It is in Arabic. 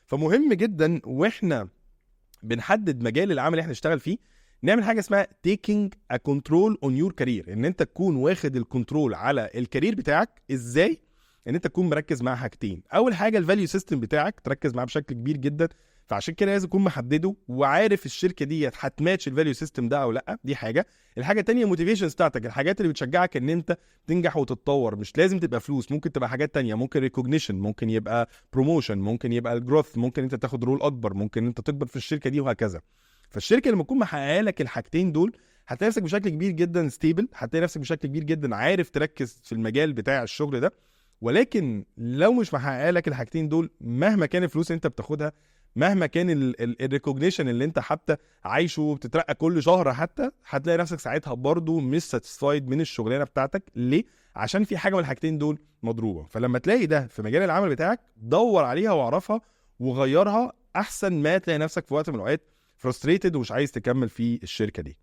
فمهم جدا واحنا بنحدد مجال العمل اللي احنا نشتغل فيه نعمل حاجه اسمها taking a control on your career، ان انت تكون واخد الكنترول على الكارير بتاعك. ازاي؟ ان انت تكون مركز مع حاجتين. اول حاجه الفاليو سيستم بتاعك تركز معاه بشكل كبير جدا، فعشان كده لازم تكون محدده وعارف الشركه دي هتماتش الفاليو سيستم ده او لا. دي حاجه. الحاجه الثانيه موتيفيشنز بتاعتك، الحاجات اللي بتشجعك ان انت تنجح وتتطور. مش لازم تبقى فلوس، ممكن تبقى حاجات تانية، ممكن ريكوجنيشن، ممكن يبقى بروموشن، ممكن يبقى الجروث، ممكن انت تاخد رول اكبر، ممكن انت تكبر في الشركه دي وهكذا. فالشركه لما تكون محققه لك الحاجتين دول هتلاقي نفسك بشكل كبير جدا ستيبل، هتلاقي نفسك بشكل كبير جدا عارف تركز في المجال بتاع الشغل ده. ولكن لو مش محققه لك الحاجتين دول، مهما كان الفلوس اللي انت بتاخدها، مهما كان الريكوجنيشن اللي انت حتى عايشه بتترقى كل شهر، حتى هتلاقي نفسك ساعتها برضو مش ساتيسفايد من الشغلانه بتاعتك. ليه؟ عشان في حاجه من الحاجتين دول مضروبه. فلما تلاقي ده في مجال العمل بتاعك دور عليها واعرفها وغيرها، احسن ما تلاقي نفسك في وقت من الاوقات فرستريتد ومش عايز تكمل في الشركه دي.